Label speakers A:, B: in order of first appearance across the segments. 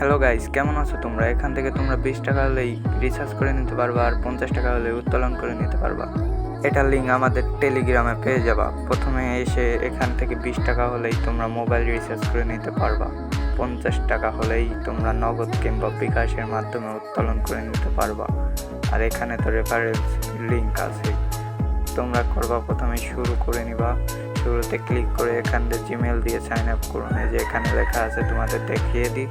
A: Hello guys, কেমন আছো তোমরা? এখান থেকে তোমরা 20 টাকা হলেই রিচার্জ করে নিতে পারবা আর 50 টাকা হলে উত্তোলন করে নিতে পারবা। এটার লিঙ্ক আমাদের টেলিগ্রামে পেয়ে যাবা। প্রথমে এসে এখান থেকে 20 টাকা হলেই তোমরা মোবাইল রিচার্জ করে নিতে পারবা। 50 টাকা হলেই তোমরা নগদ কিংবা বিকাশের মাধ্যমে উত্তোলন করে নিতে পারবা। আর এখানে তো রেফারেন্স লিঙ্ক আছে। তোমরা করবা প্রথমে শুরু করে নিবা। শুরুতে ক্লিক করে এখানে জিমেল দিয়ে সাইন আপ করুন। এই যে এখানে লেখা আছে, তোমাদের দেখিয়ে দিই।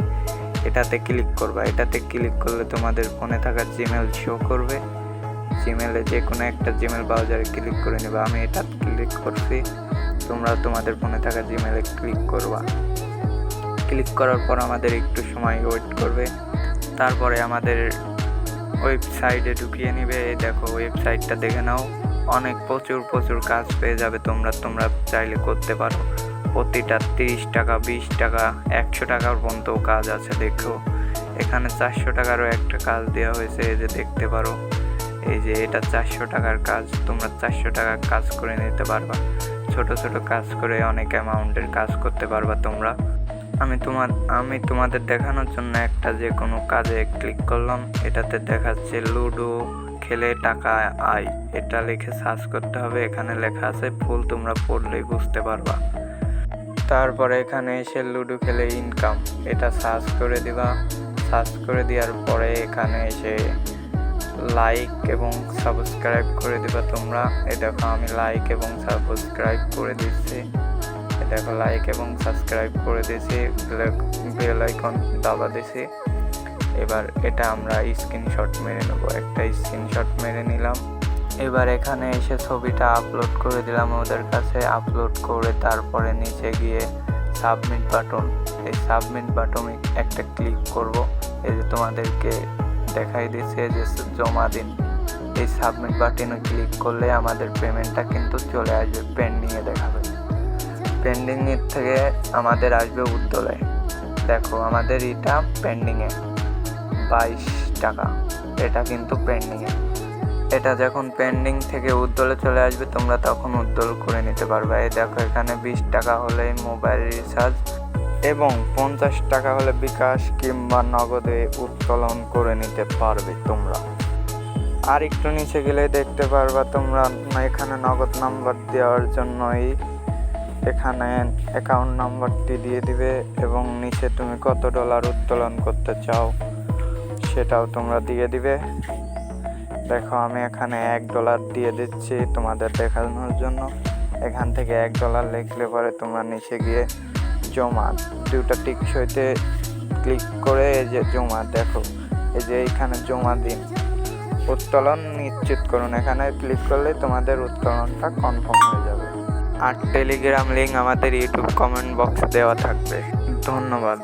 A: এটাতে ক্লিক করবা। এটাতে ক্লিক করলে তোমাদের ফোনে থাকা জিমেল শো করবে। জিমেলে যে কোনো একটা জিমেল ব্রাউজারে ক্লিক করে নেবা। আমি এটা ক্লিক করছি, তোমরা তোমাদের ফোনে থাকা জিমেলে ক্লিক করবা। ক্লিক করার পর আমাদের একটু সময় ওয়েট করবে। তারপরে আমাদের ওয়েবসাইটে ঢুকিয়ে নিবে। দেখো ওয়েবসাইটটা দেখে নাও, অনেক প্রচুর কাজ পেয়ে যাবে। তোমরা চাইলে করতে পারো। প্রতিটা 30 টাকা, 20 টাকা, 100 টাকার পর্যন্ত কাজ আছে। দেখো এখানে 400 টাকারও একটা কাজ দেওয়া হয়েছে, এই যে দেখতে পারো। এই যে এটা 400 টাকার কাজ। তোমরা 400 টাকার কাজ করে নিতে পারবা। ছোট কাজ করে অনেক অ্যামাউন্টের কাজ করতে পারবা তোমরা। আমি তোমাদের দেখানোর জন্য একটা যে কোনো কাজে ক্লিক করলাম। এটাতে দেখাচ্ছে লুডো খেলে টাকা আয়, এটা লিখে সার্চ করতে হবে। এখানে লেখা আছে ফুল, তোমরা পড়লেই বুঝতে পারবা। তারপরে এখানে এসে লুডো খেলে ইনকাম, এটা সার্চ করে দিবা। সার্চ করে দেওয়ার পরে এখানে এসে লাইক এবং সাবস্ক্রাইব করে দিবা তোমরা। এই দেখো আমি লাইক এবং সাবস্ক্রাইব করে দিচ্ছি। দেখো লাইক এবং সাবস্ক্রাইব করে দিয়েছি, বেল আইকন দাবা দিয়েছি। এবার এটা আমরা স্ক্রিনশট মেরে নেব। একটা স্ক্রিনশট মেরে নিলাম। এবার এখানে এসে ছবিটা আপলোড করে দিলাম ওদের কাছে। আপলোড করে তারপরে নিচে গিয়ে সাবমিট বাটন, এই সাবমিট বাটনে একটা ক্লিক করব। এই যে তোমাদেরকে দেখাই দিচ্ছে যে জমা দিন। এই সাবমিট বাটনে ক্লিক করলে আমাদের পেমেন্টটা কিন্তু চলে আসবে, পেন্ডিংয়ে দেখাবে। পেন্ডিংয়ের থেকে আমাদের আসবে উত্তোলনে। দেখো আমাদের এটা পেন্ডিংয়ে 22 টাকা, এটা কিন্তু পেন্ডিংয়ে। এটা যখন পেন্ডিং থেকে উত্তোলনে চলে আসবে তোমরা তখন উত্তোলন করে নিতে পারবে। এই দেখো এখানে 20 টাকা হলে মোবাইল রিচার্জ এবং 50 টাকা হলে বিকাশ কিংবা নগদে উত্তোলন করে নিতে পারবে তোমরা। আর একটু নিচে গেলে দেখতে পারবা তোমরা এখানে নগদ নাম্বার দেওয়ার জন্যই এখানে অ্যাকাউন্ট নাম্বারটি দিয়ে দিবে এবং নিচে তুমি কত ডলার উত্তোলন করতে চাও সেটাও তোমরা দিয়ে দিবে। দেখো আমি এখানে $1 দিয়ে দিচ্ছি তোমাদের দেখানোর জন্য। এখান থেকে $1 লিখলে পরে তোমরা নিচে গিয়ে জমা, দুটা টিক সইতে ক্লিক করে এই যে জমা, দেখো এই যে এইখানে জমা দিন, উত্তোলন নিশ্চিত করুন। এখানে ক্লিক করলে তোমাদের উত্তোলনটা কনফার্ম হয়ে যাবে। আর টেলিগ্রাম লিঙ্ক আমাদের ইউটিউব কমেন্ট বক্সে দেওয়া থাকবে। ধন্যবাদ।